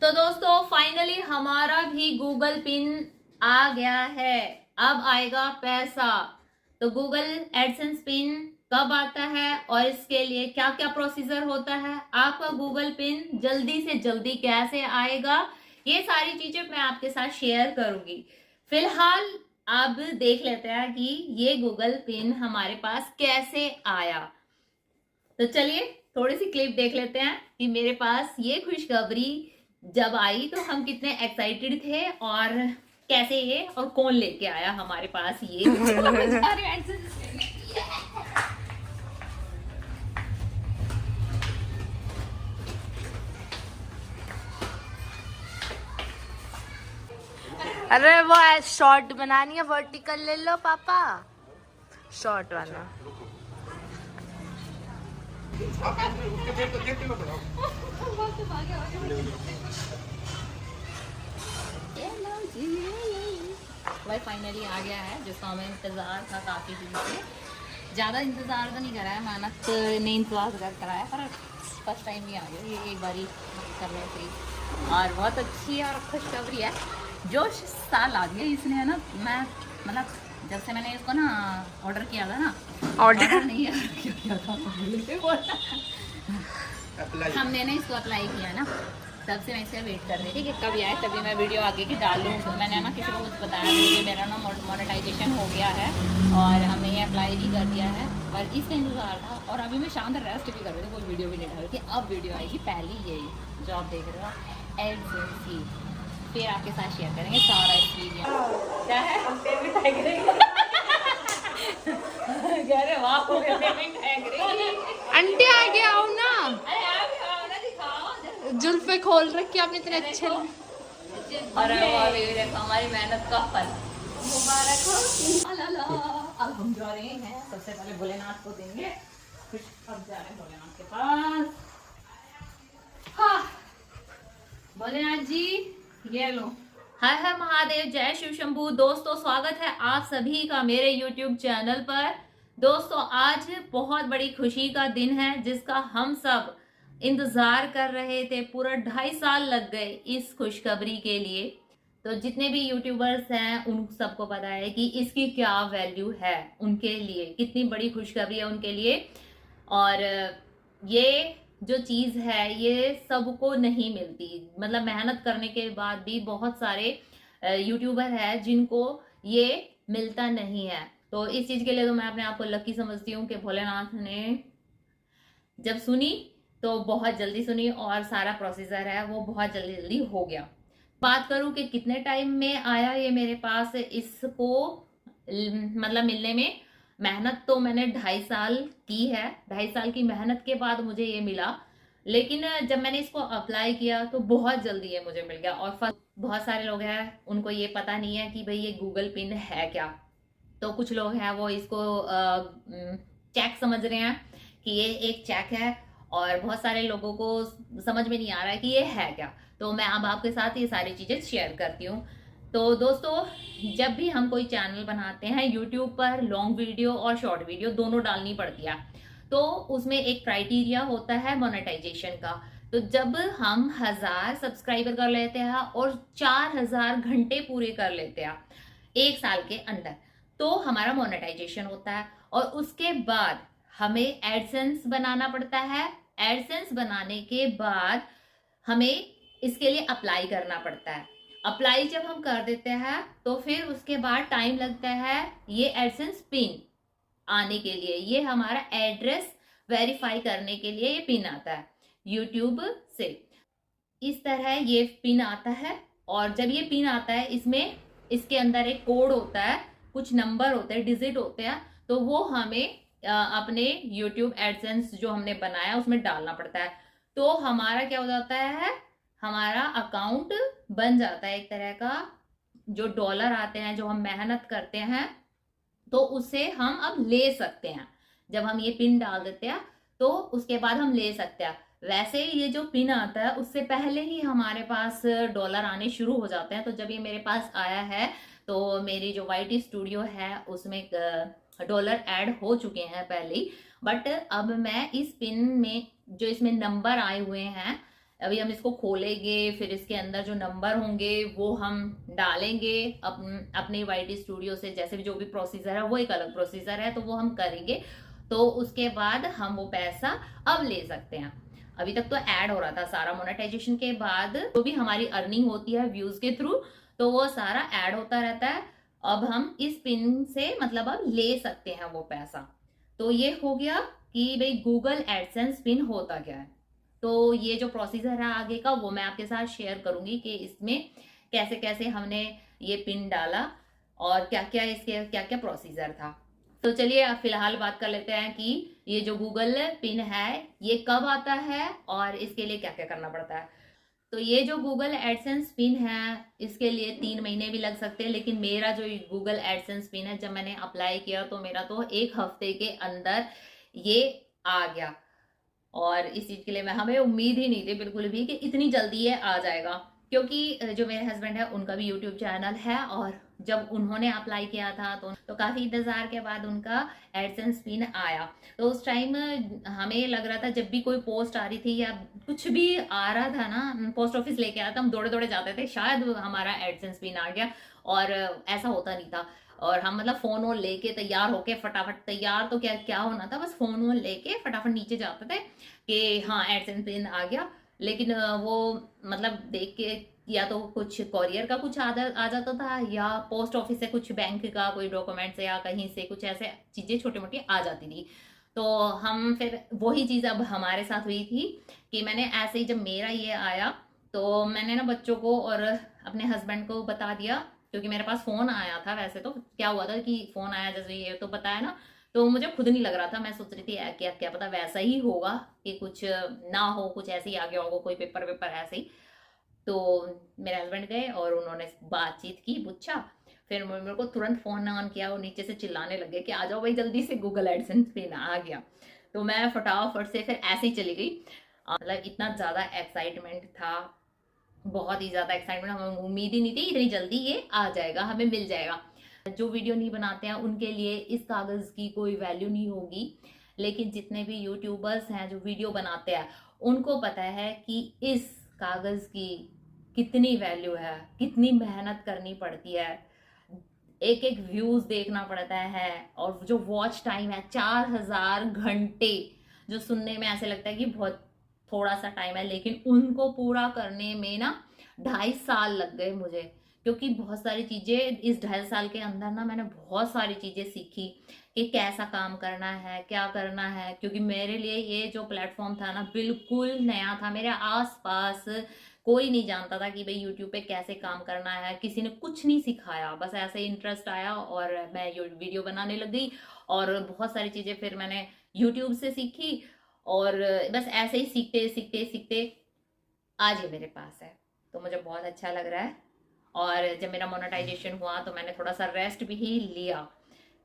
तो दोस्तों फाइनली हमारा भी गूगल पिन आ गया है। अब आएगा पैसा। तो गूगल एडसेंस पिन कब आता है और इसके लिए क्या क्या प्रोसीजर होता है, आपका गूगल पिन जल्दी से जल्दी कैसे आएगा, ये सारी चीजें मैं आपके साथ शेयर करूंगी। फिलहाल अब देख लेते हैं कि ये गूगल पिन हमारे पास कैसे आया। तो चलिए थोड़ी सी क्लिप देख लेते हैं कि मेरे पास ये खुशखबरी जब आई तो हम कितने एक्साइटेड थे और कैसे ये और कौन लेके आया हमारे पास ये अरे वो शॉर्ट बनानी है, वर्टिकल ले लो पापा, शॉर्ट वाला। भाई फाइनली आ गया है जिसका हमें इंतजार था काफी दिन से। ज्यादा इंतजार तो नहीं करा है, मेहनत ने इंतजार कराया, पर फर्स्ट टाइम ही आ गया ये एक बारी करने से। और बहुत अच्छी और खुशखबरी है, जोश सा ला दिया इसने, है ना। मैं मतलब जब से मैंने इसको ना ऑर्डर किया था ना, ऑर्डर नहीं किया था हमने ना इसको अप्लाई किया ना, तब से मैं इसका वेट कर रही थी कि कब आए तभी मैं वीडियो आगे की डालूँ। तो मैंने ना किसी को कुछ बताया नहीं कि मेरा ना मोनेटाइजेशन हो गया है और हमने ये अप्लाई भी कर दिया है, पर इसका इंतजार था। और अभी मैं शानदार रेस्ट भी कर रही थी, कोई वीडियो भी नहीं डाल रही थी। अब वीडियो आएगी पहली यही जो आप देख रहे हो एडसेंस, फिर आपके साथ शेयर करेंगे सारा एक्सपीरियंस क्या है। हम पेमेंट आंटी आगे आओ ना, जुल्फे खोल रखी आपने इतने अच्छे। और हमारी मेहनत का फल मुबारक हो। अब हम जा रहे हैं, सबसे पहले भोलेनाथ को देंगे। अब जा रहे हैं भोलेनाथ के पास। हाँ भोलेनाथ जी ये लो। हर हर महादेव, जय शिव शंभू। दोस्तों स्वागत है आप सभी का मेरे YouTube चैनल पर। दोस्तों आज बहुत बड़ी खुशी का दिन है जिसका हम सब इंतजार कर रहे थे। पूरा 2.5 साल लग गए इस खुशखबरी के लिए। तो जितने भी यूट्यूबर्स हैं उन सबको पता है कि इसकी क्या वैल्यू है, उनके लिए कितनी बड़ी खुशखबरी है उनके लिए। और ये जो चीज है ये सबको नहीं मिलती, मतलब मेहनत करने के बाद भी बहुत सारे यूट्यूबर है जिनको ये मिलता नहीं है। तो इस चीज के लिए तो मैं अपने आप को लकी समझती हूँ कि भोलेनाथ ने जब सुनी तो बहुत जल्दी सुनी और सारा प्रोसीजर है वो बहुत जल्दी जल्दी हो गया। बात करूं कि कितने टाइम में आया ये मेरे पास, इसको मतलब मिलने में मेहनत तो मैंने 2.5 साल की है। 2.5 साल की मेहनत के बाद मुझे ये मिला, लेकिन जब मैंने इसको अप्लाई किया तो बहुत जल्दी ये मुझे मिल गया। और बहुत सारे लोग हैं उनको ये पता नहीं है कि भाई ये गूगल पिन है क्या। तो कुछ लोग हैं वो इसको चेक समझ रहे हैं कि ये एक चेक है, और बहुत सारे लोगों को समझ में नहीं आ रहा है कि ये है क्या। तो मैं अब आपके साथ ये सारी चीजें शेयर करती हूँ। तो दोस्तों जब भी हम कोई चैनल बनाते हैं यूट्यूब पर, लॉन्ग वीडियो और शॉर्ट वीडियो दोनों डालनी पड़ती है, तो उसमें एक क्राइटेरिया होता है मोनेटाइजेशन का। तो जब हम 1000 सब्सक्राइबर कर लेते हैं और 4000 घंटे पूरे कर लेते हैं 1 साल के अंदर, तो हमारा मोनेटाइजेशन होता है। और उसके बाद हमें एडसेंस बनाना पड़ता है। एडसेंस बनाने के बाद हमें इसके लिए अप्लाई करना पड़ता है। अप्लाई जब हम कर देते हैं तो फिर उसके बाद टाइम लगता है ये एडसेंस पिन आने के लिए। ये हमारा एड्रेस वेरीफाई करने के लिए ये पिन आता है यूट्यूब से। इस तरह ये पिन आता है, और जब ये पिन आता है इसमें इसके अंदर एक कोड होता है, कुछ नंबर होते हैं, डिजिट होते हैं। तो वो हमें अपने YouTube एडसेंस जो हमने बनाया उसमें डालना पड़ता है। तो हमारा क्या हो जाता है, हमारा अकाउंट बन जाता है एक तरह का। जो डॉलर आते हैं जो हम मेहनत करते हैं तो उससे हम अब ले सकते हैं। जब हम ये पिन डाल देते हैं तो उसके बाद हम ले सकते हैं। वैसे ये जो पिन आता है उससे पहले ही हमारे पास डॉलर आने शुरू हो जाते हैं। तो जब ये मेरे पास आया है तो मेरी जो YT स्टूडियो है उसमें डॉलर ऐड हो चुके हैं पहले ही। बट अब मैं इस पिन में जो इसमें नंबर आए हुए हैं अभी हम इसको खोलेंगे, फिर इसके अंदर जो नंबर होंगे वो हम डालेंगे अपने YT स्टूडियो से। जैसे भी जो भी प्रोसीजर है वो एक अलग प्रोसीजर है, तो वो हम करेंगे। तो उसके बाद हम वो पैसा अब ले सकते हैं। अभी तक तो ऐड हो रहा था सारा, मोनेटाइजेशन के बाद जो भी हमारी अर्निंग होती है व्यूज के थ्रू, तो वो सारा ऐड होता रहता है। अब हम इस पिन से मतलब अब ले सकते हैं वो पैसा। तो ये हो गया कि भाई गूगल एडसेंस पिन होता क्या है। तो ये जो प्रोसीजर है आगे का वो मैं आपके साथ शेयर करूंगी कि इसमें कैसे कैसे हमने ये पिन डाला और क्या क्या इसके क्या क्या प्रोसीजर था। तो चलिए अब फिलहाल बात कर लेते हैं कि ये जो गूगल पिन है ये कब आता है और इसके लिए क्या क्या करना पड़ता है। तो ये जो गूगल एडसेंस पिन है इसके लिए 3 महीने भी लग सकते हैं, लेकिन मेरा जो गूगल एडसेंस पिन है जब मैंने अप्लाई किया तो मेरा तो 1 हफ्ते के अंदर ये आ गया। और इस चीज के लिए हमें उम्मीद ही नहीं थी बिल्कुल भी कि इतनी जल्दी ये आ जाएगा, क्योंकि जो मेरे हस्बैंड है उनका भी यूट्यूब चैनल है और जब उन्होंने अप्लाई किया था तो काफी इंतजार के बाद उनका एडसेंस पिन आया। तो उस टाइम हमें लग रहा था जब भी कोई पोस्ट आ रही थी या कुछ भी आ रहा था ना, पोस्ट ऑफिस लेके आया था, हम दौड़े दौड़े जाते थे शायद हमारा एडसेंस पिन आ गया, और ऐसा होता नहीं था। और हम मतलब फोन वोन लेके तैयार होके फटाफट, तैयार तो क्या क्या होना था, बस फोन वोन लेके फटाफट नीचे जाते थे कि हाँ एडसेंस पिन आ गया। लेकिन वो मतलब देख के या तो कुछ कोरियर का कुछ आ जाता था या पोस्ट ऑफिस से कुछ बैंक का कोई डॉक्यूमेंट्स या कहीं से कुछ ऐसे चीजें छोटी मोटी आ जाती थी। तो हम फिर वही चीज अब हमारे साथ हुई थी कि मैंने ऐसे ही जब मेरा ये आया तो मैंने ना बच्चों को और अपने हस्बैंड को बता दिया, क्योंकि मेरे पास फोन आया था। वैसे तो क्या हुआ था कि फोन आया जैसे ये तो बताया ना, तो मुझे खुद नहीं लग रहा था। मैं सोच रही थी क्या क्या पता वैसा ही होगा कि कुछ ना हो, कुछ ऐसे ही आ गया होगा, कोई पेपर वेपर ऐसे ही। तो मेरे हस्बैंड गए और उन्होंने बातचीत की, पूछा, फिर मेरे को तुरंत फोन ऑन किया। वो नीचे से चिल्लाने लगे कि आ जाओ भाई जल्दी से, गूगल एडसेंस पिन आ गया। तो मैं फटाफट से फिर ऐसे ही चली गई। मतलब इतना ज्यादा एक्साइटमेंट था, बहुत ही ज्यादा एक्साइटमेंट, हमें उम्मीद ही नहीं थी इतनी जल्दी ये आ जाएगा, हमें मिल जाएगा। जो वीडियो नहीं बनाते हैं उनके लिए इस कागज की कोई वैल्यू नहीं होगी, लेकिन जितने भी यूट्यूबर्स हैं जो वीडियो बनाते हैं उनको पता है कि इस कागज की कितनी वैल्यू है, कितनी मेहनत करनी पड़ती है, एक एक व्यूज देखना पड़ता है, और जो वॉच टाइम है 4000 घंटे, जो सुनने में ऐसे लगता है कि बहुत थोड़ा सा टाइम है, लेकिन उनको पूरा करने में ना 2.5 साल लग गए मुझे। क्योंकि बहुत सारी चीजें इस 2.5 साल के अंदर ना मैंने बहुत सारी चीजें सीखी कि कैसा काम करना है, क्या करना है। क्योंकि मेरे लिए ये जो प्लेटफॉर्म था ना बिल्कुल नया था, मेरे आसपास कोई नहीं जानता था कि भाई यूट्यूब पे कैसे काम करना है, किसी ने कुछ नहीं सिखाया, बस ऐसे इंटरेस्ट आया और मैं वीडियो बनाने लग गई। और बहुत सारी चीजें फिर मैंने यूट्यूब से सीखी, और बस ऐसे ही सीखते सीखते सीखते आज ये मेरे पास है। तो मुझे बहुत अच्छा लग रहा है। और जब मेरा मोनेटाइजेशन हुआ तो मैंने थोड़ा सा रेस्ट भी ही लिया,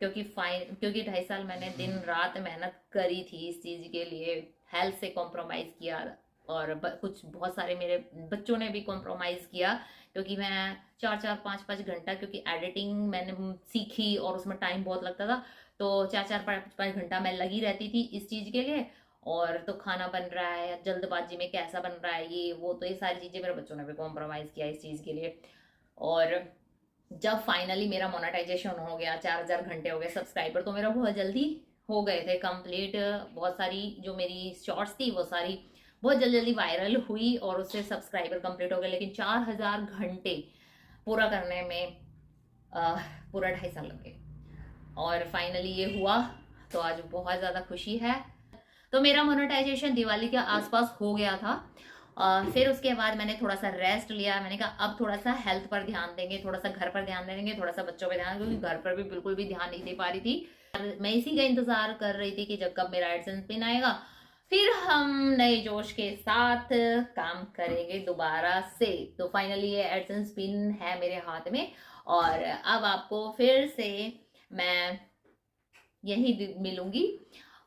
क्योंकि 2.5 साल मैंने दिन रात मेहनत करी थी इस चीज के लिए, हेल्थ से कॉम्प्रोमाइज किया, और कुछ बहुत सारे मेरे बच्चों ने भी कॉम्प्रोमाइज किया, क्योंकि मैं 4-4, 5-5 घंटा, क्योंकि एडिटिंग मैंने सीखी और उसमें टाइम बहुत लगता था, तो 4-4, 5-5 घंटा मैं लगी रहती थी इस चीज के लिए। और तो खाना बन रहा है जल्दबाजी में, कैसा बन रहा है ये वो, तो ये सारी चीजें मेरे बच्चों ने भी कॉम्प्रोमाइज किया इस चीज के लिए। और जब फाइनली मेरा मोनेटाइजेशन हो गया, 4000 घंटे हो गए, सब्सक्राइबर तो मेरा बहुत जल्दी हो गए थे कंप्लीट। बहुत सारी जो मेरी शॉर्ट्स थी वो सारी बहुत जल्दी जल्दी वायरल हुई और उससे सब्सक्राइबर कंप्लीट हो गए। लेकिन 4000 घंटे पूरा करने में पूरा 2.5 साल लग गए, और फाइनली ये हुआ। तो आज बहुत ज्यादा खुशी है। तो मेरा मोनेटाइजेशन दिवाली के आसपास हो गया था। फिर उसके बाद मैंने थोड़ा सा रेस्ट लिया। मैंने कहा अब थोड़ा सा हेल्थ पर ध्यान देंगे, थोड़ा सा घर पर ध्यान देंगे, थोड़ा सा बच्चों पर ध्यान, क्योंकि घर पर भी बिल्कुल भी ध्यान नहीं दे पा रही थी। मैं इसी का इंतजार कर रही थी कि जब कब मेरा एडसेंस पिन आएगा, फिर हम नए जोश के साथ काम करेंगे दोबारा से। तो फाइनली ये एडसेंस पिन है मेरे हाथ में, और अब आपको फिर से मैं यही मिलूंगी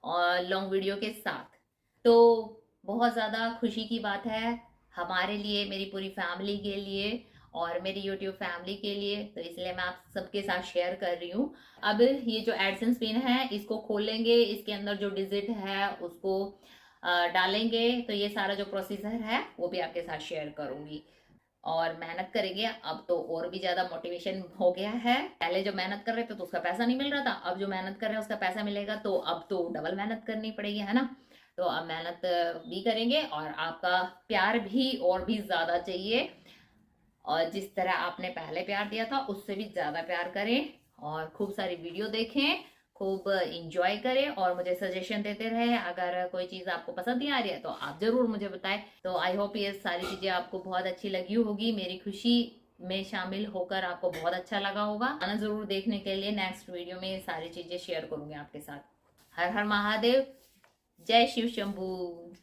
और लॉन्ग वीडियो के साथ। तो बहुत ज़्यादा खुशी की बात है हमारे लिए, मेरी पूरी फैमिली के लिए और मेरी यूट्यूब फैमिली के लिए, तो इसलिए मैं आप सबके साथ शेयर कर रही हूँ। अब ये जो एडसेंस पिन है इसको खोलेंगे, इसके अंदर जो डिजिट है उसको डालेंगे तो ये सारा जो प्रोसीजर है वो भी आपके साथ शेयर करूंगी। और मेहनत करेंगे, अब तो और भी ज्यादा मोटिवेशन हो गया है। पहले जो मेहनत कर रहे थे तो उसका पैसा नहीं मिल रहा था, अब जो मेहनत कर रहे हैं उसका पैसा मिलेगा, तो अब तो डबल मेहनत करनी पड़ेगी, है ना। तो अब मेहनत भी करेंगे और आपका प्यार भी और भी ज्यादा चाहिए। और जिस तरह आपने पहले प्यार दिया था उससे भी ज्यादा प्यार करें और खूब सारी वीडियो देखें, खूब इंजॉय करें और मुझे सजेशन देते रहे। अगर कोई चीज आपको पसंद नहीं आ रही है तो आप जरूर मुझे बताएं। तो आई होप ये सारी चीजें आपको बहुत अच्छी लगी होगी, मेरी खुशी में शामिल होकर आपको बहुत अच्छा लगा होगा। आना जरूर देखने के लिए, नेक्स्ट वीडियो में ये सारी चीजें शेयर करूंगी आपके साथ। हर हर महादेव, जय शिव शंभू।